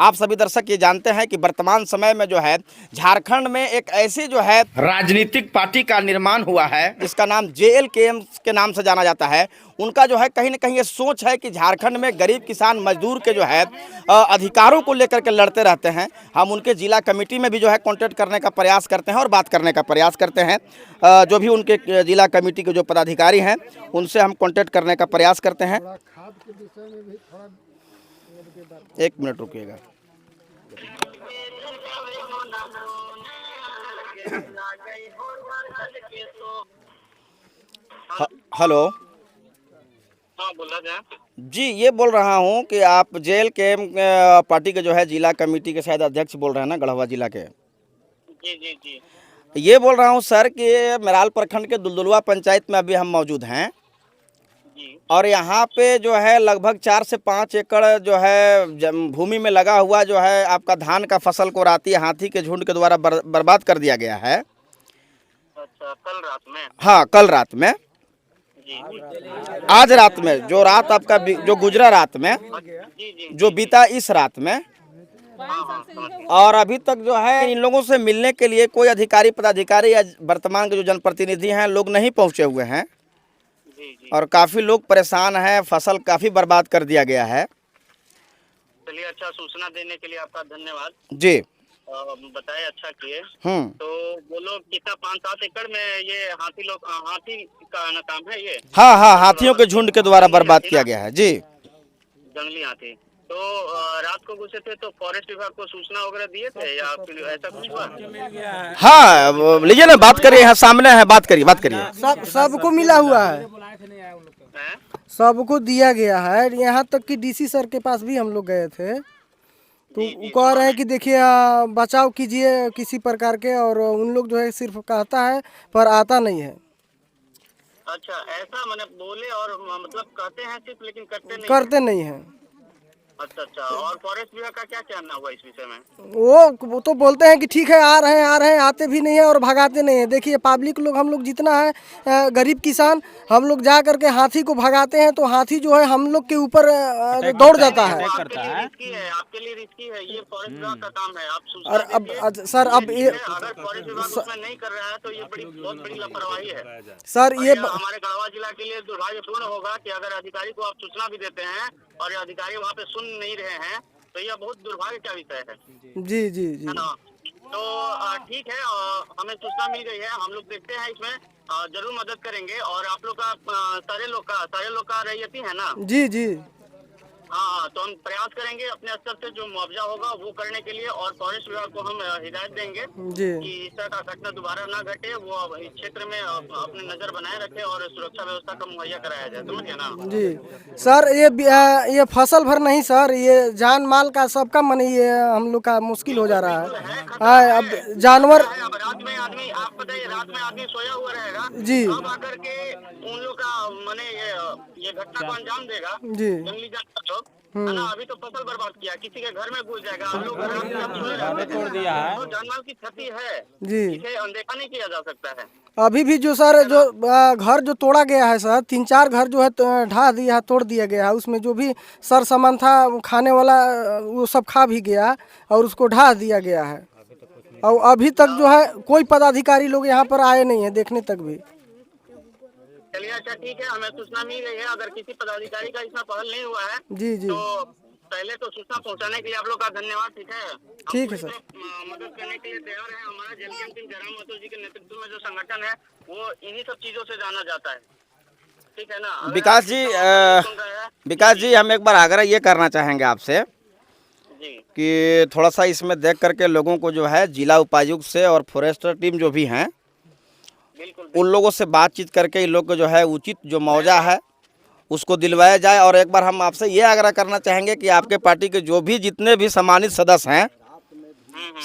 आप सभी दर्शक ये जानते हैं कि वर्तमान समय में जो है झारखंड में एक ऐसी जो है राजनीतिक पार्टी का निर्माण हुआ है जिसका नाम JLKM के नाम से जाना जाता है। उनका जो है कहीं ना कहीं ये सोच है कि झारखंड में गरीब किसान मजदूर के जो है अधिकारों को लेकर के लड़ते रहते हैं। हम उनके जिला कमेटी में भी जो है कांटेक्ट करने का प्रयास करते हैं और बात करने का प्रयास करते हैं। जो भी उनके जिला कमेटी के जो पदाधिकारी हैं उनसे हम कांटेक्ट करने का प्रयास करते हैं। एक मिनट रुकिएगा। हेलो, हाँ बोला जाए। जी ये बोल रहा हूँ कि आप JLKM पार्टी के जो है जिला कमेटी के शायद अध्यक्ष बोल रहे हैं ना, गढ़वा जिला के। जी जी जी ये बोल रहा हूँ सर कि मेराल प्रखंड के दुलदुलवा पंचायत में अभी हम मौजूद हैं जी। और यहाँ पे जो है लगभग 4 से 5 एकड़ जो है भूमि में लगा हुआ जो है आपका धान का फसल को राती हाथी के झुंड के द्वारा बर्बाद कर दिया गया है। अच्छा, कल रात में? हाँ, कल रात में। जी आज रात में, जो रात आपका जो गुजरा रात में, जी जी जो बीता इस रात में। हाँ, और अभी तक जो है इन लोगों से मिलने के लिए कोई अधिकारी पदाधिकारी या वर्तमान के जो जनप्रतिनिधि हैं लोग नहीं पहुंचे हुए हैं जी जी। और काफ़ी लोग परेशान हैं। फसल काफ़ी बर्बाद कर दिया गया है। चलिए, अच्छा सूचना देने के लिए आपका धन्यवाद। जी। बताए, अच्छा किए। हम्म। तो वो लोग कितना 5-7 एकड़ में ये हाथी का ना काम है ये? हाँ हाँ, हाथियों के झुंड के द्वारा बर्बाद किया गया है। जी, जंगली हाथी। तो रात को घुसे थे तो फॉरेस्ट विभाग को सूचना वगैरह दिए थे या फिर ऐसा कुछ हुआ? हाँ लीजिए ना, बात करिए, यहाँ सामने है, बात करिए, बात करिए। सबको मिला हुआ है, हैं? सबको दिया गया है। यहाँ तक कि DC सर के पास भी हम लोग गए थे तो वो कह रहे हैं कि देखिए बचाव कीजिए किसी प्रकार के, और उन लोग जो है सिर्फ कहता है पर आता नहीं है। अच्छा, ऐसा मैंने बोले और मतलब कहते हैं सिर्फ, लेकिन करते नहीं हैं। अच्छा अच्छा। और फॉरेस्ट विभाग का क्या कहना हुआ इस विषय में? वो तो बोलते हैं कि ठीक है, आ रहे हैं, आते भी नहीं है और भगाते नहीं है। देखिए पब्लिक लोग, हम लोग जितना है गरीब किसान, हम लोग जा करके हाथी को भगाते हैं तो हाथी जो है हम लोग के ऊपर दौड़ जाता है। आपके लिए रिस्की है, ये फॉरेस्ट विभाग का काम है। आप सूचना और अब सर, अब ये अगर फॉरेस्ट विभाग उसमें नहीं कर रहा है तो ये बहुत बड़ी लापरवाही है सर। ये हमारे गढ़वा जिला के लिए दुर्भाग्यपूर्ण होगा कि अगर अधिकारी को आप सूचना भी देते हैं और अधिकारी वहाँ पे सुन नहीं रहे हैं तो यह बहुत दुर्भाग्य का विषय है। जी जी जी। है ना? तो ठीक है, हमें सूचना मिल गई है, हम लोग देखते हैं इसमें जरूर मदद करेंगे। और आप लोग का सारे लोग का रैयती है ना? जी जी। हाँ, तो हम प्रयास करेंगे अपने स्तर से जो मुआवजा होगा वो करने के लिए, और फॉरेस्ट विभाग को हम हिदायत देंगे जी कि इस तरह का घटना दोबारा ना घटे। वो इस क्षेत्र में अपनी नजर बनाए रखे और सुरक्षा व्यवस्था का मुहैया कराया जाए। समझिए ना? जी सर, ये फसल भर नहीं सर, ये जान माल का सबका मन, ये हम लोग का मुश्किल हो जा रहा है। अब जानवर, अब रात में आदमी, आप बताइए, रात में आदमी सोया हुआ रहेगा जी अब आकर के उन लोग का माने ये घटना को अंजाम देगा जी। जंगली जानवर लोग, है ना? अभी तो फसल बर्बाद किया, किसी के घर में घुस जाएगा। हम लोग छोड़ दिया है तो जानमाल की क्षति है जी। इसे अनदेखा नहीं किया जा सकता है। अभी भी जो सर, जो घर जो तोड़ा गया है सर, 3-4 घर जो है ढा दिया है, तोड़ दिया गया है। उसमें जो भी सर सामान था खाने वाला वो सब खा भी गया और उसको ढा दिया गया है। और अभी तक जो है कोई पदाधिकारी लोग यहाँ पर आए नहीं है देखने तक भी। चलिए, अच्छा ठीक है, हमें सूचना मिल गई है। अगर किसी पदाधिकारी का इसमें पहल नहीं हुआ है जी जी। तो पहले तो सूचना पहुंचाने के लिए आप लोग का धन्यवाद। ठीक है, ठीक है सर। मदद करने के लिए तैयार है। हमारा JLKM टीम जयराम महतो जी के नेतृत्व में जो संगठन है वो इन्हीं सब चीजों से जाना जाता है। ठीक है ना? विकास जी हम एक बार आग्रह ये करना चाहेंगे आपसे जी कि थोड़ा सा इसमें देख करके लोगों को जो है जिला उपायुक्त से और फॉरेस्टर टीम जो भी हैं बिल्कुल उन लोगों से बातचीत करके इन लोग को जो है उचित जो मुआवजा है उसको दिलवाया जाए। और एक बार हम आपसे ये आग्रह करना चाहेंगे कि आपके पार्टी के जो भी जितने भी सम्मानित सदस्य हैं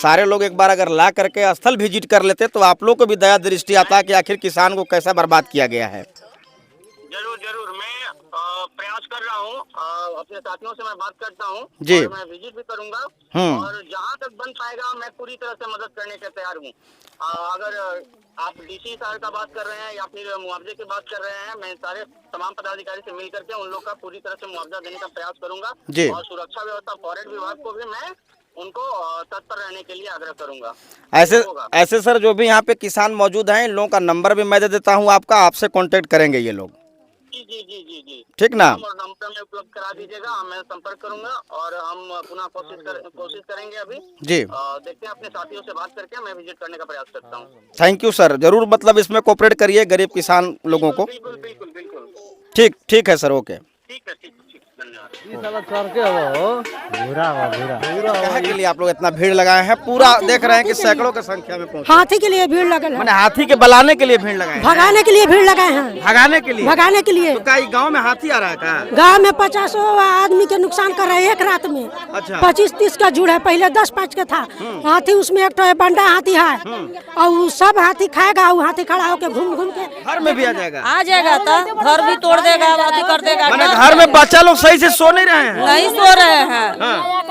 सारे लोग एक बार अगर ला करके स्थल विजिट कर लेते तो आप लोग को भी दया दृष्टि आता कि आखिर किसान को कैसा बर्बाद किया गया है। जरूर जरूर। मैं प्रयास कर रहा हूँ, अपने साथियों से मैं बात करता हूँ जी। और मैं विजिट भी करूंगा और जहाँ तक बन पाएगा मैं पूरी तरह से मदद करने के तैयार हूँ। अगर आप डीसी साहब का बात कर रहे हैं या फिर मुआवजे की बात कर रहे हैं, मैं सारे तमाम पदाधिकारी से मिल करके उन लोग का पूरी तरह से मुआवजा देने का प्रयास करूंगा जी। और सुरक्षा व्यवस्था फॉरेस्ट विभाग को भी मैं उनको तत्पर रहने के लिए आग्रह करूंगा। ऐसे सर जो भी यहाँ पे किसान मौजूद हैं, इन लोगों का नंबर भी मैं दे देता हूँ आपका, आपसे कांटेक्ट करेंगे ये लोग। जी जी जी जी जी, ठीक ना? और नंबर में उपलब्ध करा दीजिएगा, मैं संपर्क करूंगा और हम पुनः कोशिश करेंगे अभी जी। देखते हैं, अपने साथियों से बात करके मैं विजिट करने का प्रयास करता हूँ। थैंक यू सर, जरूर मतलब इसमें कोऑपरेट करिए गरीब किसान लोगों को। बिल्कुल बिल्कुल बिल्कुल। ठीक है सर, ओके। ठीक है, धन्यवाद। कहे के लिए आप लोग इतना भीड़ लगाए हैं? पूरा देख रहे हैं कि सैकड़ों की संख्या में पहुंचे। हाथी के लिए भीड़ लगे, मैंने हाथी के बलाने के लिए भीड़ लगाए हैं? भगाने के लिए भीड़ लगाए हैं, भगाने के लिए? भगाने के लिए। तो क्या गांव में हाथी आ रहा है? क्या गांव में 50 आदमी के नुकसान कर रहे हैं एक रात में। अच्छा। 25-30 का जुड़ है, पहले 10-5 का था हाथी, उसमें एक तो बंडा हाथी है और वो सब हाथी खाएगा। वो हाथी खड़ा होकर घूम घूम के घर में भी आ जाएगा? आ जाएगा तो घर भी तोड़ देगा, अथी कर देगा। मैंने घर में बच्चा लोग सही से सो नहीं रहे हैं? नहीं सो रहे हैं,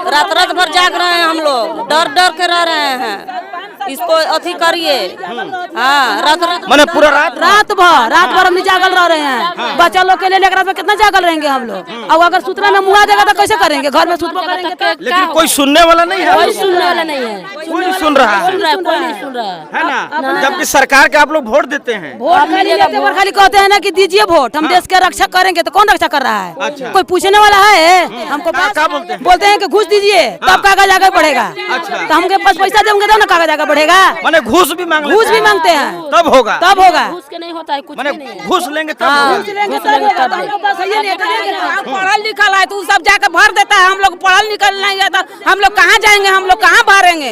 रात रात भर जाग रहे हैं हम लोग, डर डर के रह रहे हैं। इसको अथी करिए। हाँ, रात मैंने पूरा रात भर हम जागल रह रहे हैं। बच्चा लोग के लिए रात में कितना जागल रहेंगे हम लोग। और अगर सुतरा में मुआ देगा तो कैसे करेंगे? घर में सुतबो करेंगे तो लेकिन कोई सुनने वाला नहीं है? कोई सुनने वाला नहीं है, कोई नहीं सुन रहा है, कोई नहीं सुन रहा है ना? जबकि सरकार के आप लोग वोट देते हैं। वोट खाली कहते हैं ना कि दीजिए वोट, हम देश के रक्षा करेंगे, तो कौन रक्षा कर रहा है? अच्छा। कोई पूछने वाला है हमको? क्या बोलते हैं? बोलते हैं कि घूस दीजिए तब कागज आगे बढ़ेगा। अच्छा। तो हमके पास पैसा देंगे तब ना कागज आगे बढ़ेगा। मैंने घूस भी मांग घूस भी मांगते हैं तब होगा? तब होगा। घूस के नहीं होता है कुछ मैंने भी नहीं है। घूस लेंगे तब हाँ, होगा। पढ़ल लिखल है तो सब जाके भर देता है। हम लोग पढ़ल लिखल नहीं है तो हम लोग कहाँ जाएंगे? हम लोग कहाँ भरेंगे?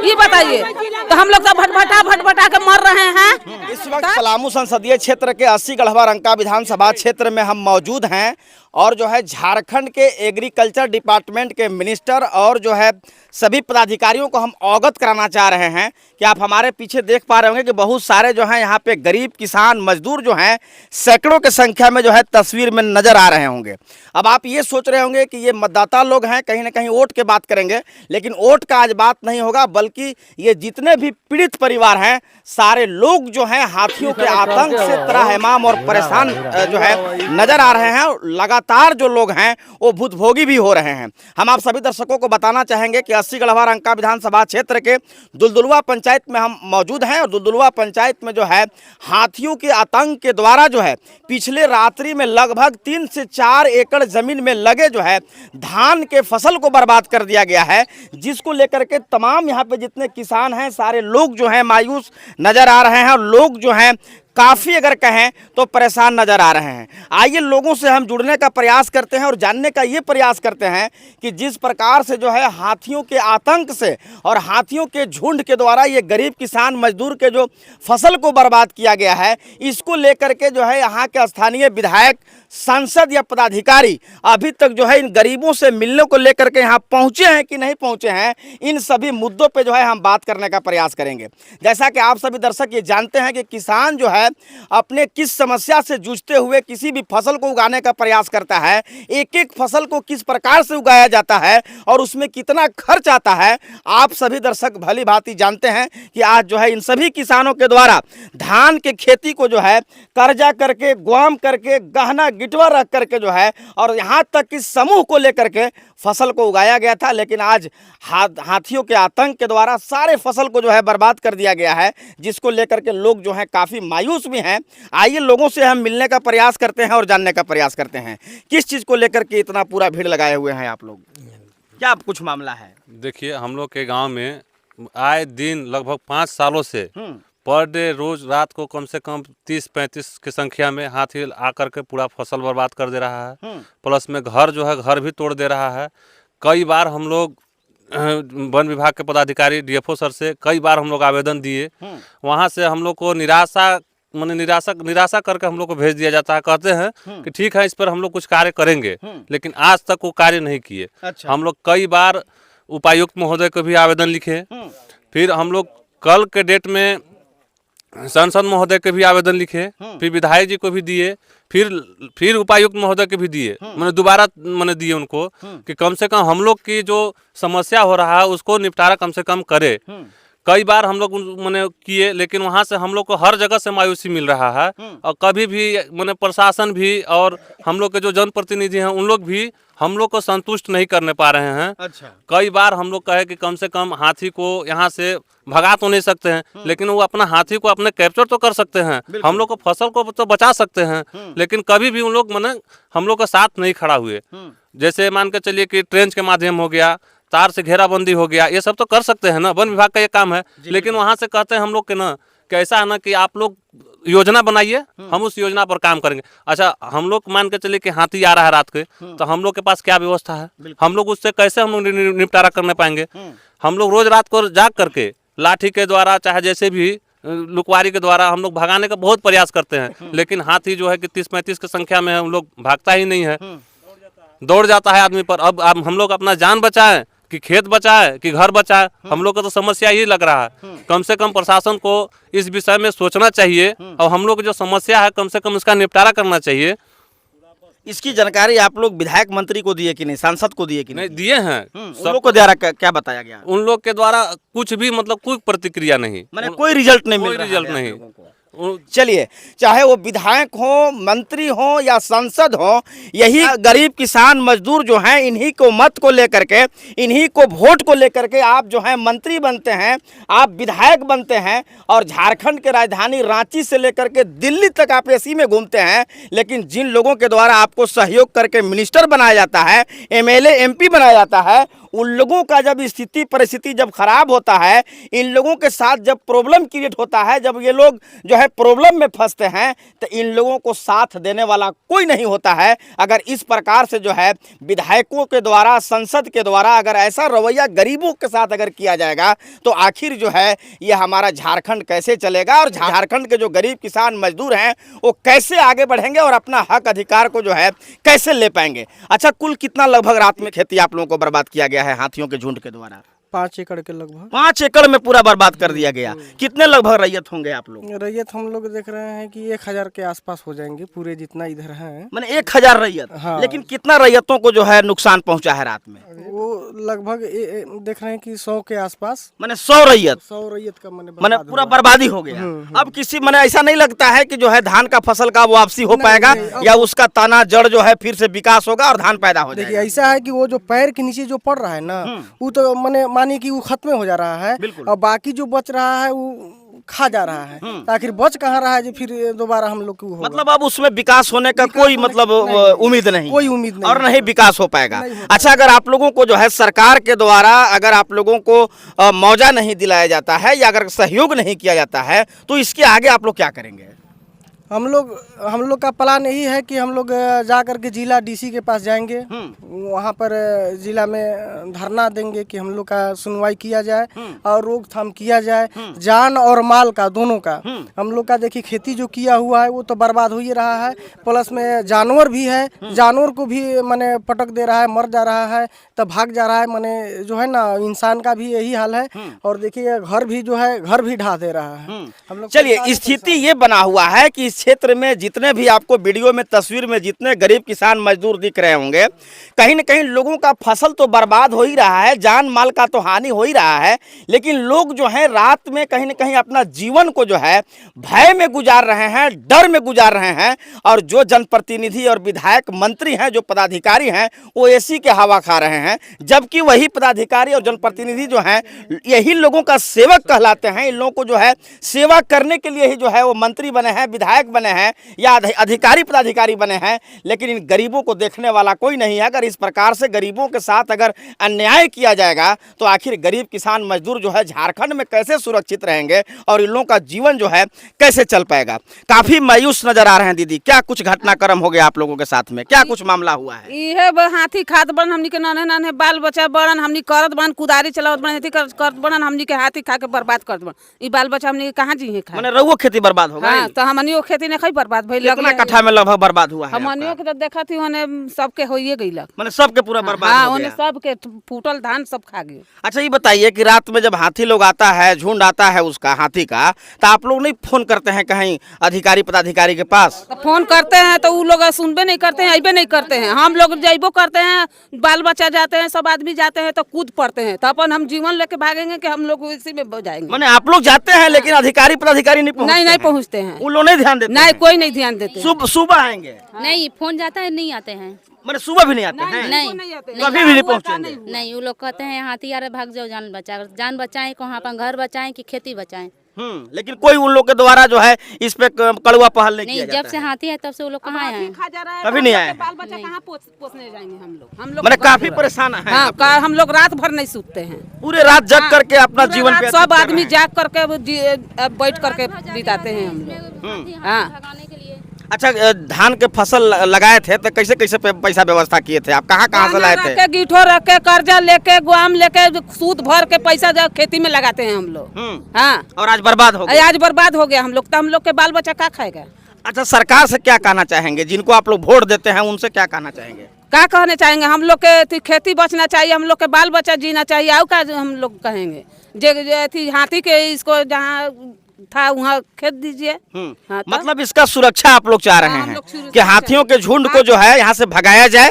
ये बताइए। तो हम लोग तो भटभटा के मर रहे हैं। इस वक्त पलामू संसदीय क्षेत्र के 80 गढ़वा रंका विधानसभा क्षेत्र में हम मौजूद हैं और जो है झारखंड के एग्रीकल्चर डिपार्टमेंट के मिनिस्टर और जो है सभी पदाधिकारियों को हम अवगत कराना चाह रहे हैं कि आप हमारे पीछे देख पा रहे होंगे कि बहुत सारे जो हैं यहाँ पे गरीब किसान मजदूर जो हैं सैकड़ों की संख्या में जो है तस्वीर में नजर आ रहे होंगे। अब आप ये सोच रहे होंगे कि ये मतदाता लोग हैं, कहीं ना कहीं वोट के बात करेंगे, लेकिन वोट का आज बात नहीं होगा, बल्कि ये जितने भी पीड़ित परिवार हैं सारे लोग जो हैं हाथियों के आतंक से त्राहिमाम और परेशान जो है नजर आ रहे हैं। लगातार जो लोग हैं वो भूतभोगी भी हो रहे हैं। हम आप सभी दर्शकों को बताना चाहेंगे कि 80 गढ़वा रंका विधानसभा क्षेत्र के दुलदुलवा पंचायत में हम मौजूद हैं और दुलदुलवा पंचायत में जो है हाथियों के आतंक के द्वारा जो है पिछले रात्रि में लगभग 3 से 4 एकड़ जमीन में लगे जो है धान के फसल को बर्बाद कर दिया गया है, जिसको लेकर के तमाम यहाँ पे जितने किसान हैं सारे लोग जो हैं मायूस नजर आ रहे हैं और लोग जो हैं काफ़ी अगर कहें तो परेशान नजर आ रहे हैं। आइए लोगों से हम जुड़ने का प्रयास करते हैं और जानने का ये प्रयास करते हैं कि जिस प्रकार से जो है हाथियों के आतंक से और हाथियों के झुंड के द्वारा ये गरीब किसान मजदूर के जो फसल को बर्बाद किया गया है, इसको लेकर के जो है यहाँ के स्थानीय विधायक, सांसद या पदाधिकारी अभी तक जो है इन गरीबों से मिलने को लेकर के यहाँ पहुँचे हैं कि नहीं पहुँचे हैं, इन सभी मुद्दों पर जो है हम बात करने का प्रयास करेंगे। जैसा कि आप सभी दर्शक ये जानते हैं कि किसान जो है अपने किस समस्या से जूझते हुए किसी भी फसल को उगाने का प्रयास करता है, एक एक फसल को किस प्रकार से उगाया जाता है और उसमें कितना खर्च आता है, आप सभी दर्शक भली भांति जानते हैं कि आज जो है इन सभी किसानों के द्वारा धान के खेती को जो है कर्जा करके, गुआम करके, गहना गिटवा रख करके जो है और यहाँ तक कि समूह को लेकर के फसल को उगाया गया था, लेकिन आज हाथियों के आतंक के द्वारा सारे फसल को जो है बर्बाद कर दिया गया है, जिसको लेकर के लोग जो है काफ़ी मायूस भी हैं। आइए लोगों से हम मिलने का प्रयास करते हैं और जानने का प्रयास करते हैं किस चीज़ को लेकर के इतना पूरा भीड़ लगाए हुए हैं आप लोग, क्या कुछ मामला है? देखिए, हम लोग के गांव में आए दिन लगभग 5 सालों से पर डे रोज रात को कम से कम 30-35 की संख्या में हाथी आकर के पूरा फसल बर्बाद कर दे रहा है। प्लस में घर जो है घर भी तोड़ दे रहा है। कई बार हम लोग वन विभाग के पदाधिकारी डीएफओ सर से कई बार हम लोग आवेदन दिए, वहाँ से हम लोग को निराशा करके हम लोग को भेज दिया जाता है। कहते हैं कि ठीक है, इस पर हम लोग कुछ कार्य करेंगे, लेकिन आज तक वो कार्य नहीं किए। अच्छा। हम लोग कई बार उपायुक्त महोदय को भी आवेदन लिखे। फिर हम लोग कल के डेट में सांसद महोदय के भी आवेदन लिखे, फिर विधायक जी को भी दिए, फिर उपायुक्त महोदय के भी दिए, मैंने दोबारा मैंने दिए उनको कि कम से कम हम लोग की जो समस्या हो रहा है उसको निपटारा कम से कम करे। कई बार हम लोग मैंने किए, लेकिन वहाँ से हम लोग को हर जगह से मायूसी मिल रहा है, और कभी भी मैंने प्रशासन भी और हम लोग के जो जनप्रतिनिधि हैं उन लोग भी हम लोग को संतुष्ट नहीं करने पा रहे हैं। अच्छा। कई बार हम लोग कहे कि कम से कम हाथी को यहाँ से भगा तो नहीं सकते हैं, लेकिन वो अपना हाथी को अपने कैप्चर तो कर सकते हैं, हम लोग को फसल को तो बचा सकते हैं, लेकिन कभी भी उन लोग मैंने हम लोग का साथ नहीं खड़ा हुए। जैसे मान के चलिए कि ट्रेंच के माध्यम हो गया, तार से घेराबंदी हो गया, ये सब तो कर सकते हैं ना, वन विभाग का ये काम है। लेकिन वहाँ से कहते हैं हम लोग के ना कि ऐसा है ना कि आप लोग योजना बनाइए, हम उस योजना पर काम करेंगे। अच्छा, हम लोग मान के चलिए कि हाथी आ रहा है रात के, तो हम लोग के पास क्या व्यवस्था है, हम लोग उससे कैसे हम लोग निपटारा करने पाएंगे। हम लोग रोज रात को जाग करके लाठी के द्वारा चाहे जैसे भी लुकवारी के द्वारा हम लोग भगाने का बहुत प्रयास करते हैं, लेकिन हाथी जो है कि 30-35 की संख्या में हम लोग भागता ही नहीं है, दौड़ जाता है आदमी पर। अब हम लोग अपना जान बचाएं कि खेत बचाए कि घर बचाए, हम लोग का तो समस्या ही लग रहा है। कम से कम प्रशासन को इस विषय में सोचना चाहिए और हम लोग जो समस्या है कम से कम इसका निपटारा करना चाहिए। इसकी जानकारी आप लोग विधायक मंत्री को दिए कि नहीं, सांसद को दिए कि नहीं दिए हैं, उन लोग को द्वारा क्या बताया गया? उन लोग के द्वारा कुछ भी मतलब कोई प्रतिक्रिया नहीं, मैंने कोई रिजल्ट नहीं मिल कोई रहा है रिजल्ट आप नहीं। लोगों को। चलिए, चाहे वो विधायक हो, मंत्री हो या सांसद हो, यही गरीब किसान मजदूर जो हैं, इन्हीं को मत को लेकर के, इन्हीं को वोट को लेकर के आप जो है मंत्री बनते हैं, आप विधायक बनते हैं, और झारखंड के राजधानी रांची से लेकर के दिल्ली तक आप एसी में घूमते हैं। लेकिन जिन लोगों के द्वारा आपको सहयोग करके मिनिस्टर बनाया जाता है, एमएलए एमपी बनाया जाता है, उन लोगों का जब स्थिति परिस्थिति जब खराब होता है, इन लोगों के साथ जब प्रॉब्लम क्रिएट होता है, जब ये लोग जो है प्रॉब्लम में फंसते हैं, तो इन लोगों को साथ देने वाला कोई नहीं होता है। अगर इस प्रकार से जो है विधायकों के द्वारा, संसद के द्वारा अगर ऐसा रवैया गरीबों के साथ अगर किया जाएगा, तो आखिर जो है ये हमारा झारखंड कैसे चलेगा, और झारखंड के जो गरीब किसान मजदूर हैं वो कैसे आगे बढ़ेंगे और अपना हक अधिकार को जो है कैसे ले पाएंगे। अच्छा, कुल कितना लगभग रात में खेती आप लोगों को बर्बाद किया गया है हाथियों के झुंड के द्वारा? 5 एकड़ के लगभग। 5 एकड़ में पूरा बर्बाद कर दिया गया। कितने लगभग रैयत होंगे आप लोग? रैयत हम लोग देख रहे हैं कि 1000 के आसपास हो जाएंगे पूरे जितना इधर है। मैंने 1000 रैयत। हाँ। लेकिन कितना रैयतों को जो है नुकसान पहुंचा है रात में? वो लगभग देख रहे हैं कि 100 के आसपास। मैंने 100 रैयत। 100 रैयत का मैंने पूरा बर्बादी हो गया। अब किसी मैंने ऐसा नहीं लगता है कि जो है धान का फसल का वापसी हो पाएगा, या उसका तना जड़ जो है फिर से विकास होगा और धान पैदा हो जाएगा। देखिए, ऐसा है कि वो जो पैर के नीचे जो पड़ रहा है ना, वो तो मानिए कि वो खत्म हो जा रहा है, और बाकी जो बच रहा है वो खा जा रहा है। तो आखिर बच कहाँ रहा है जो फिर दोबारा हम लोग को होगा? मतलब अब उसमें विकास होने का कोई मतलब उम्मीद नहीं, कोई उम्मीद नहीं, और नहीं विकास हो पाएगा। अच्छा, अगर आप लोगों को जो है सरकार के द्वारा अगर आप लोगों को मुआवजा नहीं दिलाया जाता है या अगर सहयोग नहीं किया जाता है, तो इसके आगे आप लोग क्या करेंगे? हम लोग का प्लान यही है कि हम लोग जा करके जिला डीसी के पास जाएंगे, वहाँ पर जिला में धरना देंगे कि हम लोग का सुनवाई किया जाए और रोकथाम किया जाए, जान और माल का दोनों का। हम लोग का देखिए खेती जो किया हुआ है वो तो बर्बाद हो ही रहा है, प्लस में जानवर भी है, जानवर को भी माने पटक दे रहा है, मर जा रहा है, तब भाग जा रहा है, माने जो है ना इंसान का भी यही हाल है। और देखिए घर भी जो है घर भी ढा दे रहा है। हम लोग चलिए, स्थिति ये बना हुआ है कि क्षेत्र में जितने भी आपको वीडियो में तस्वीर में जितने गरीब किसान मजदूर दिख रहे होंगे, कहीं न कहीं लोगों का फसल तो बर्बाद हो ही रहा है, जान माल का तो हानि हो ही रहा है, लेकिन लोग जो हैं रात में कहीं न कहीं अपना जीवन को जो है भय में गुजार रहे हैं, डर में गुजार रहे हैं। और जो जनप्रतिनिधि और विधायक मंत्री हैं, जो पदाधिकारी हैं, वो एसी के हवा खा रहे हैं, जबकि वही पदाधिकारी और जनप्रतिनिधि जो हैं यही लोगों का सेवक कहलाते हैं। इन लोगों को जो है सेवा करने के लिए ही जो है वो मंत्री बने हैं, विधायक बने हैं या अधिकारी पदाधिकारी बने हैं, लेकिन इन गरीबों को देखने वाला कोई नहीं है। अगर इस प्रकार से गरीबों के साथ अगर अन्याय किया जाएगा, तो आखिर गरीब किसान मजदूर जो है झारखंड में कैसे सुरक्षित रहेंगे और इन लोगों का जीवन जो है कैसे चल पाएगा? काफी मायूस नजर आ रहे हैं दीदी, क्या कुछ घटनाक्रम हो गया आप लोगों के साथ में? क्या कुछ मामला हुआ है? इहे हाथी खात बन, हमनी के नाने नाने बाल बच्चा बड़न, हमनी करत बन, कुदारी चलावत बन, खेती करत बन, हमनी के हाथी खा के बर्बाद करत बन। ई बाल बच्चा हमनी के कहाँ जी है? माने रहुओ खेती बर्बाद हो गई। हाँ, तो हमनी वो खेती खेती नहीं बर्बाद भइल कितना कट्ठा में लगभग बर्बाद हुआ है हमनियों के तो देखा थी होने सबके होइए गइल। मैंने सबके पूरा बर्बाद हाँ हो होने गया। सबके फूटल धान सब खा गए। अच्छा ये बताइए कि रात में जब हाथी लोग आता है, झुंड आता है उसका हाथी का, तो आप लोग नहीं फोन करते हैं कहीं अधिकारी पदाधिकारी के पास? तो फोन करते हैं तो वो लोग सुनबे नहीं करते हैं, अबे नहीं करते हैं। हम लोग जइबो करते हैं, बाल बच्चा जाते हैं, सब आदमी जाते हैं तो कूद पड़ते हैं, तो अपन हम जीवन लेके भागेंगे कि हम लोग इसी में जाएंगे। मैंने आप लोग जाते हैं लेकिन अधिकारी पदाधिकारी नहीं पहुंचते नहीं हैं? पहुँचते हैं, उन लोग नहीं ध्यान देते नहीं हैं? कोई नहीं ध्यान देते। सुबह आएंगे? नहीं, फोन जाता है नहीं आते हैं। मैंने सुबह भी नहीं आते हैं? नहीं कभी भी नहीं पहुंचेंगे? नहीं, वो लोग कहते हैं हाथी आ रहे भाग जाओ, जान बचाएं, कहाँ अपन घर बचाएं कि खेती बचाएं। लेकिन कोई उन लोग के द्वारा जो है इस पे कड़वा पहल नहीं किया नहीं, जाता जब से हाथी है तब से वो लोग कहाँ आए हैं। कभी नहीं आए? बाल बच्चा कहाँ पोसने जाएंगे हम लोग मैंने काफी परेशान है। हाँ, हम लोग रात भर नहीं सूतते हैं, पूरे रात जग करके अपना पूरे जीवन रात व्यतीत सब कर आदमी रहे हैं। जाग करके बैठ करके बिताते हैं हम लोग। हाँ, अच्छा धान के फसल लगाए थे तो कैसे कैसे पैसा व्यवस्था किए थे आप? कहाँ से लाए थे? रख के गीठो रख के कर्जा लेके गुआम लेके सूद भर के पैसा जब खेती में लगाते हैं हम लोग। हाँ, और आज बर्बाद हो गया। आज बर्बाद हो गया हम लोग, तो हम लोग के बाल बच्चा क्या खाएगा? अच्छा सरकार से क्या कहना चाहेंगे? जिनको आप लोग वोट देते हैं उनसे क्या कहना चाहेंगे? क्या कहने चाहेंगे? हम लोग के खेती बचना चाहिए, हम लोग के बाल बच्चा जीना चाहिए। और क्या हम लोग कहेंगे? जे हाथी के इसको जहाँ था वहाँ खेत दीजिए। हाँ, मतलब इसका सुरक्षा आप लोग चाह रहे हाँ, हम हैं लोग सुरक्षा कि हाथियों के झुंड को जो है यहाँ से भगाया जाए।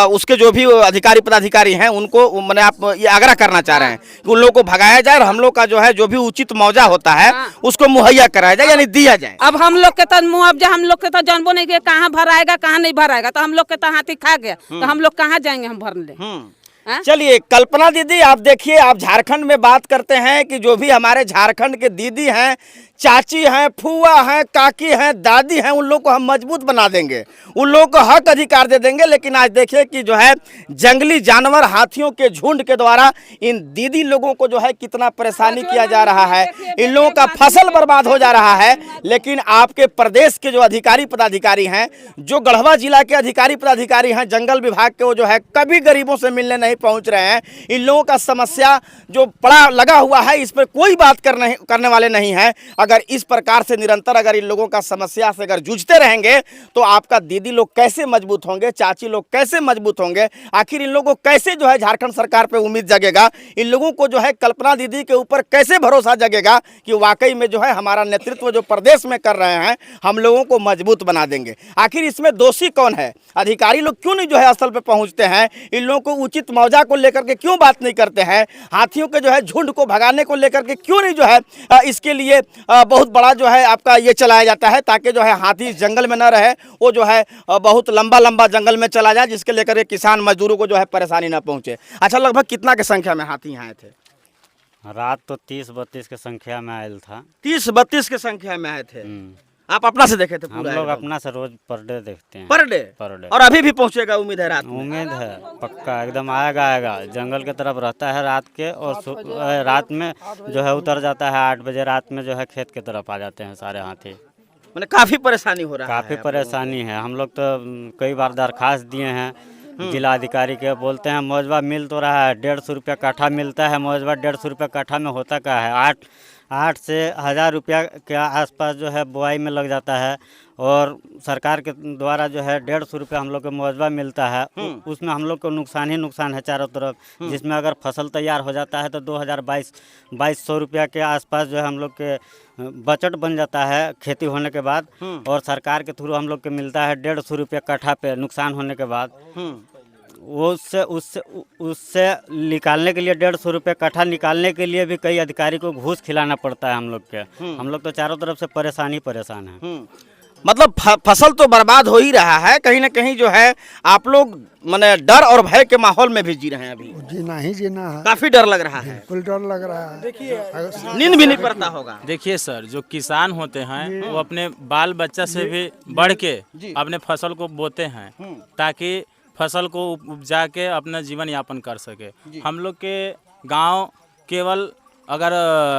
उसके जो भी अधिकारी पदाधिकारी हैं उनको मैंने आप ये आग्रह करना चाह रहे हैं कि उन लोगों को भगाया जाए और हम लोग का जो है जो भी उचित मुआवजा होता है उसको मुहैया कराया जाए, यानी दिया जाए। अब हम लोग के तो मुआवजा हम लोग के तो जानबो नहीं कि कहाँ भराएगा कहाँ नहीं भराएगा, तो हम लोग के तो हाथी खा गया, तो हम लोग कहाँ जाएंगे हम भरने? चलिए कल्पना दीदी, आप देखिए, आप झारखंड में बात करते हैं कि जो भी हमारे झारखंड के दीदी हैं, चाची हैं, फूआ हैं, काकी हैं, दादी हैं, उन लोग को हम मजबूत बना देंगे, उन लोगों को हक अधिकार दे देंगे। लेकिन आज देखिए कि जो है जंगली जानवर हाथियों के झुंड के द्वारा इन दीदी लोगों को जो है कितना परेशानी किया जा रहा है, इन लोगों का फसल बर्बाद हो जा रहा है। लेकिन आपके प्रदेश के जो अधिकारी पदाधिकारी हैं, जो गढ़वा जिला के अधिकारी पदाधिकारी हैं जंगल विभाग के, वो जो है कभी गरीबों से मिलने नहीं पहुंच रहे हैं। इन लोगों का समस्या जो पड़ा लगा हुआ है इस पर कोई बात करने वाले नहीं है। अगर इस प्रकार से निरंतर अगर इन लोगों का समस्या से अगर जूझते रहेंगे तो आपका दीदी लोग कैसे मजबूत होंगे, चाची लोग कैसे मजबूत होंगे? आखिर इन लोगों को कैसे जो है झारखंड सरकार पे उम्मीद जगेगा? इन लोगों को जो है कल्पना दीदी के ऊपर कैसे भरोसा जगेगा कि वाकई में जो है हमारा नेतृत्व जो प्रदेश में कर रहे हैं हम लोगों को मजबूत बना देंगे? आखिर इसमें दोषी कौन है? अधिकारी लोग क्यों नहीं जो है स्थल पे पहुंचते हैं? इन लोगों को उचित मुआवजा को लेकर के क्यों बात नहीं करते हैं? हाथियों के जो है झुंड को भगाने को लेकर के क्यों नहीं जो है इसके लिए बहुत बड़ा जो है आपका ये चलाया जाता है ताकि जो है हाथी जंगल में न रहे, वो जो है बहुत लंबा लंबा जंगल में चला जाए, जिसके लेकर के किसान मजदूरों को जो है परेशानी न पहुंचे। अच्छा लगभग कितना के संख्या में हाथी यहाँ आए थे? रात तो 30-32 के संख्या में आयल था। 30-32 के संख्या में आए थे? आप अपना से देखे थे? हम लोग अपना से रोज पर डे देखते हैं। Per day? और अभी भी पहुंचेगा उम्मीद है? रात में उम्मीद है पक्का एकदम आएगा। जंगल के तरफ रहता है रात के, और रात में जो है उतर जाता है 8 बजे रात में, जो है खेत के तरफ आ जाते हैं सारे हाथी। मैंने काफी परेशानी हो रहा है? काफी परेशानी है। हम लोग तो कई बार दरखास्त दिए हैं जिला अधिकारी के, बोलते हैं मौजवा मिल तो रहा है, 150 रुपया काठा मिलता है। मौजवा 150 रुपया काठा में होता क्या है? 8 से 1000 रुपया के आसपास जो है बुआई में लग जाता है, और सरकार के द्वारा जो है 150 रुपया हम लोग को मुआवजा मिलता है। उसमें हम लोग को नुकसान ही नुकसान है चारों तरफ, जिसमें अगर फसल तैयार हो जाता है तो 2200 रुपया के आसपास जो है हम लोग के बजट बन जाता है खेती होने के बाद, और सरकार के थ्रू हम लोग को मिलता है 150 रुपया कट्ठा पे नुकसान होने के बाद। वो उससे निकालने के लिए 150 रुपये कट्ठा निकालने के लिए भी कई अधिकारी को घूस खिलाना पड़ता है हम लोग के। हम लोग तो चारों तरफ से परेशान है। मतलब फसल तो बर्बाद हो ही रहा है, कहीं ना कहीं जो है आप लोग माने डर और भय के माहौल में भी जी रहे हैं। अभी जीना है, काफी डर लग रहा है, बिल्कुल डर लग रहा है। देखिए नींद भी नहीं पड़ता होगा। देखिए सर, जो किसान होते हैं वो अपने बाल बच्चा से भी बढ़ के अपने फसल को बोते हैं ताकि फसल को उपजा के अपना जीवन यापन कर सके। हम लोग के गांव केवल अगर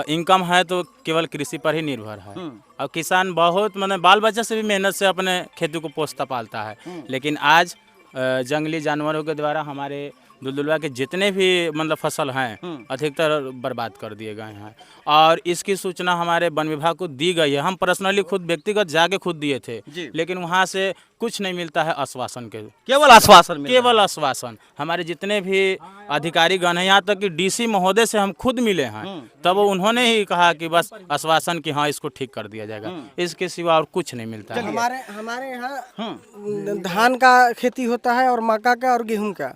इनकम है तो केवल कृषि पर ही निर्भर है, और किसान बहुत मतलब बाल बच्चा से भी मेहनत से अपने खेती को पोसता पालता है। लेकिन आज जंगली जानवरों के द्वारा हमारे दुलदुलवा के जितने भी मतलब फसल हैं अधिकतर बर्बाद कर दिए गए हैं। और इसकी सूचना हमारे वन विभाग को दी गई है। हम पर्सनली खुद व्यक्तिगत जाके खुद दिए थे, लेकिन वहाँ से कुछ नहीं मिलता है आश्वासन के, केवल आश्वासन केवल आश्वासन। हमारे जितने भी अधिकारी गण हैं, यहाँ तक कि डीसी महोदय से हम खुद मिले हैं, तब उन्होंने ही कहा कि बस आश्वासन कि हाँ इसको ठीक कर दिया जाएगा, इसके सिवा और कुछ नहीं मिलता है। हमारे यहाँ धान का खेती होता है और मक्का का और गेहूं का।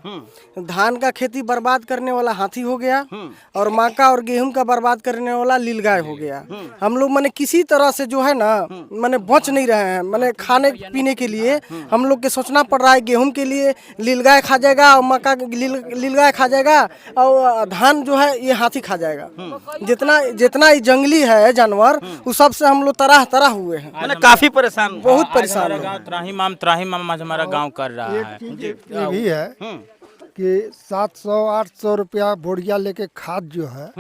धान का खेती बर्बाद करने वाला हाथी हो गया और मक्का और गेहूं का बर्बाद करने वाला नीलगाय हो गया। हम लोग माने किसी तरह से जो है ना माने बच नहीं रहे हैं। माने खाने पीने के लिए हम लोग के सोचना पड़ रहा है। गेहूं के लिए नीलगाय खा जाएगा और मक्का नीलगाय खा जाएगा और धान जो है ये हाथी खा जाएगा। जितना ये जंगली है जानवर उस सब से हम लोग तरह हुए हैं। मैंने काफी परेशान, बहुत परेशान है। त्राहिमाम हमारा गाँव कर रहा है। ये भी है कि 700-800 रुपया बोरिया लेके खाद जो है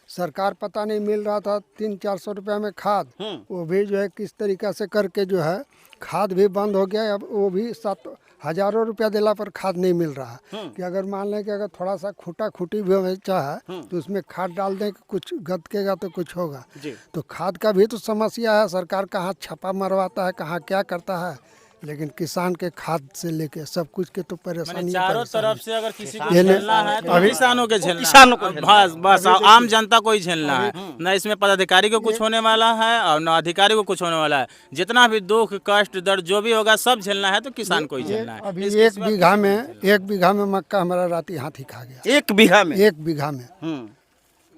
सरकार पता नहीं मिल रहा था 300-400 रुपया में खाद, वो भी जो है किस तरीका से करके जो है खाद भी बंद हो गया। अब वो भी 7,000 रुपया दिला पर खाद नहीं मिल रहा कि अगर मान लें कि अगर थोड़ा सा खूटी भी बचा है तो उसमें खाद डाल दें कि कुछ गदकेगा तो कुछ होगा। तो खाद का भी तो समस्या है। सरकार कहाँ छापा मरवाता है, कहाँ क्या करता है, लेकिन किसान के खाद से लेके सब कुछ के तो परेशानी चारों तरफ से अगर किसी को झेलना है तो किसानों के झेलना, बस आम जनता को ही झेलना है। न इसमें पदाधिकारी को कुछ होने वाला है और न अधिकारी को कुछ होने वाला है। जितना भी दुख कष्ट दर्द जो भी होगा सब झेलना है तो किसान को ही झेलना है। अभी एक बीघा में मक्का हमारा राती हाथी खा गया। एक बीघा में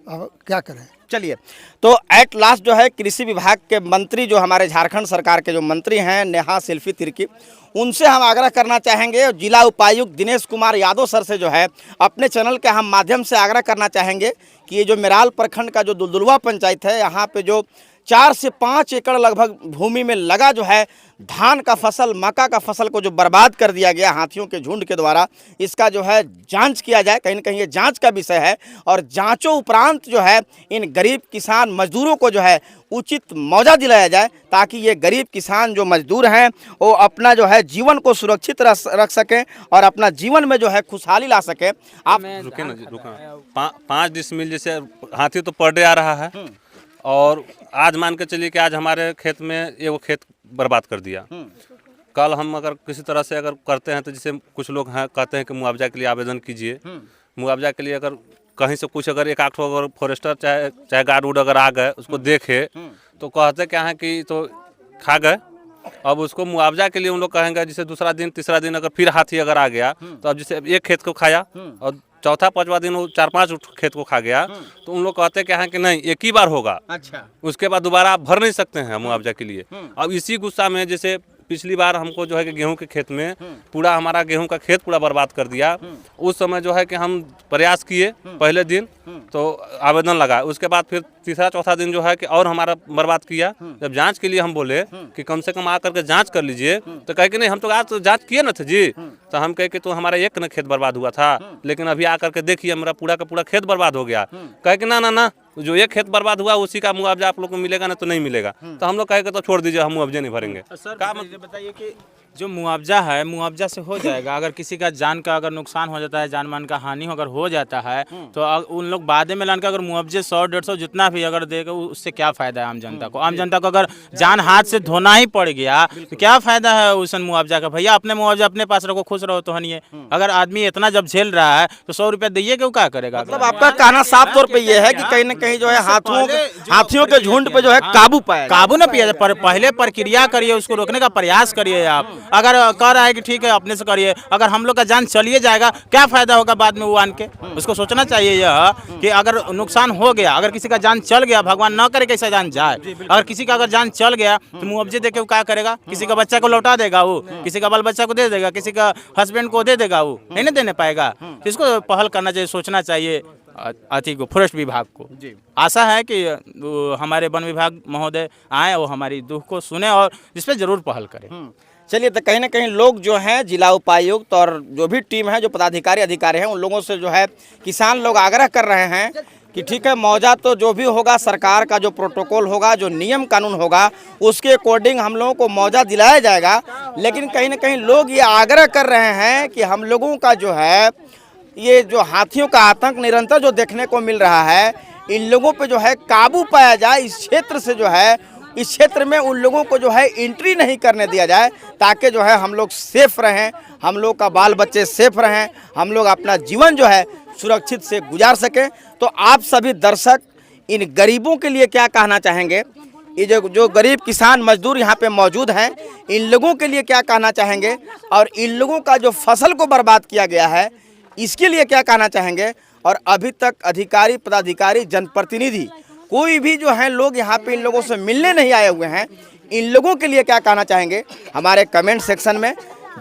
अब क्या करें। चलिए, तो एट लास्ट जो है कृषि विभाग के मंत्री जो हमारे झारखंड सरकार के जो मंत्री हैं नेहा सेल्फी तिर्की, उनसे हम आग्रह करना चाहेंगे और जिला उपायुक्त दिनेश कुमार यादव सर से जो है अपने चैनल के हम माध्यम से आग्रह करना चाहेंगे कि ये जो मेराल प्रखंड का जो दुलदुलवा पंचायत है, यहाँ पे जो 4 से 5 एकड़ लगभग भूमि में लगा जो है धान का फसल, मक्का का फसल को जो बर्बाद कर दिया गया हाथियों के झुंड के द्वारा, इसका जो है जांच किया जाए। कहीं न कहीं ये जांच का विषय है और जांचों उपरांत जो है इन गरीब किसान मजदूरों को जो है उचित मुआवजा दिलाया जाए, ताकि ये गरीब किसान जो मजदूर हैं वो अपना जो है जीवन को सुरक्षित रख सकें और अपना जीवन में जो है खुशहाली ला सकें। आप रुके ना, रुका 5 डिसमिल जैसे हाथी तो पर डे आ रहा है और आज मान के चलिए कि आज हमारे खेत में ये वो खेत बर्बाद कर दिया। कल हम अगर किसी तरह से अगर करते हैं तो जैसे कुछ लोग हैं कहते हैं कि मुआवजा के लिए आवेदन कीजिए। मुआवजा के लिए अगर कहीं से कुछ अगर एक आठ अगर फॉरेस्टर चाहे गार्ड वुड अगर आ गए उसको देखे तो कहते क्या है कि तो खा गए। अब उसको मुआवजा के लिए उन लोग कहेंगे जैसे दूसरा दिन तीसरा दिन अगर फिर हाथी अगर आ गया तो अब जैसे एक खेत को खाया और चौथा पांचवा दिन वो 4-5 खेत को खा गया तो उन लोग कहते क्या है कि नहीं एक ही बार होगा। अच्छा, उसके बाद दोबारा आप भर नहीं सकते हैं मुआवजा के लिए। अब इसी गुस्सा में जैसे पिछली बार हमको जो है कि गेहूं के खेत में पूरा हमारा गेहूं का खेत पूरा बर्बाद कर दिया। उस समय जो है कि हम प्रयास किए पहले दिन तो आवेदन लगा, उसके बाद फिर तीसरा चौथा दिन जो है कि और हमारा बर्बाद किया। जब जांच के लिए हम बोले कि कम से कम आकर के जांच कर लीजिए तो कहे कि नहीं हम तो आज तो जांच किए ना थे जी। तो हम कहे कि तो हमारा एक न खेत बर्बाद हुआ था, लेकिन अभी आकर के देखिए मेरा पूरा का पूरा खेत बर्बाद हो गया। कहे कि ना जो एक खेत बर्बाद हुआ उसी का मुआवजा आप लोग को मिलेगा ना तो नहीं मिलेगा। तो हम लोग कहेंगे तो छोड़ दीजिए, हम मुआवजे नहीं भरेंगे। सर बताइए कि जो मुआवजा है मुआवजा से हो जाएगा। अगर किसी का जान का अगर नुकसान हो जाता है, जान मान का हानि अगर हो जाता है तो उन लोग बाद में लान के अगर मुआवजे 100-150 जितना भी अगर देगा उससे क्या फायदा है आम जनता को। आम जनता को अगर जान हाथ से धोना ही पड़ गया तो क्या फायदा है उस मुआवजा का। भैया अपने मुआवजा अपने पास रखो, खुश रहो तो हनिए। अगर आदमी इतना जब झेल रहा है तो 100 रुपया दइए क्यों क्या करेगा। मतलब आपका कहना साफ तौर पे ये है कि कहीं न कहीं जो है हाथियों के झुंड पे जो है काबू न पिया जाए। पहले प्रक्रिया करिए, उसको रोकने का प्रयास करिए। आप अगर कह रहा है कि ठीक है अपने से करिए, अगर हम लोग का जान चलिए जाएगा क्या फायदा होगा बाद में वो आन के। उसको सोचना चाहिए यह कि अगर नुकसान हो गया, अगर किसी का जान चल गया, भगवान न करे कैसा जान जाए, अगर किसी का अगर जान चल गया तो मुआवजे दे के वो क्या करेगा। किसी का बच्चा को लौटा देगा वो, किसी का बाल बच्चा को दे देगा, किसी का हस्बैंड को दे देगा, वो नहीं ना देने पाएगा। तो इसको पहल करना चाहिए, सोचना चाहिए अति को फॉरेस्ट विभाग को। आशा है कि हमारे वन विभाग महोदय आए और हमारी दुख को सुने और इस पर जरूर पहल करें। चलिए, तो कहीं ना कहीं लोग जो हैं जिला उपायुक्त और जो भी टीम है, जो पदाधिकारी अधिकारी हैं, उन लोगों से जो है किसान लोग आग्रह कर रहे हैं कि ठीक है मुआवजा तो जो भी होगा सरकार का जो प्रोटोकॉल होगा, जो नियम कानून होगा उसके अकॉर्डिंग हम लोगों को मुआवजा दिलाया जाएगा। लेकिन कहीं ना कहीं लोग ये आग्रह कर रहे हैं कि हम लोगों का जो है ये जो हाथियों का आतंक निरंतर जो देखने को मिल रहा है, इन लोगों पे जो है काबू पाया जाए, इस क्षेत्र से जो है, इस क्षेत्र में उन लोगों को जो है एंट्री नहीं करने दिया जाए, ताकि जो है हम लोग सेफ रहें, हम लोग का बाल बच्चे सेफ रहें, हम लोग अपना जीवन जो है सुरक्षित से गुजार सकें। तो आप सभी दर्शक इन गरीबों के लिए क्या कहना चाहेंगे? ये जो गरीब किसान मजदूर यहाँ पे मौजूद हैं, इन लोगों के लिए क्या कहना चाहेंगे? और इन लोगों का जो फसल को बर्बाद किया गया है, इसके लिए क्या कहना चाहेंगे? और अभी तक अधिकारी, पदाधिकारी, जनप्रतिनिधि कोई भी जो है लोग यहाँ पे इन लोगों से मिलने नहीं आए हुए हैं, इन लोगों के लिए क्या कहना चाहेंगे? हमारे कमेंट सेक्शन में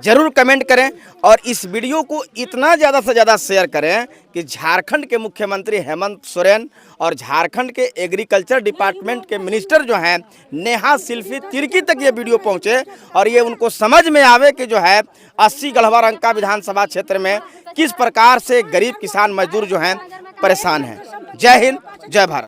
ज़रूर कमेंट करें और इस वीडियो को इतना ज़्यादा से ज़्यादा शेयर करें कि झारखंड के मुख्यमंत्री हेमंत सोरेन और झारखंड के एग्रीकल्चर डिपार्टमेंट के मिनिस्टर जो हैं नेहा शिल्पी तिर्की तक ये वीडियो पहुंचे और ये उनको समझ में आवे कि जो है 80 गढ़वा रंका विधानसभा क्षेत्र में किस प्रकार से गरीब किसान मजदूर जो हैं परेशान हैं। जय हिंद, जय भारत।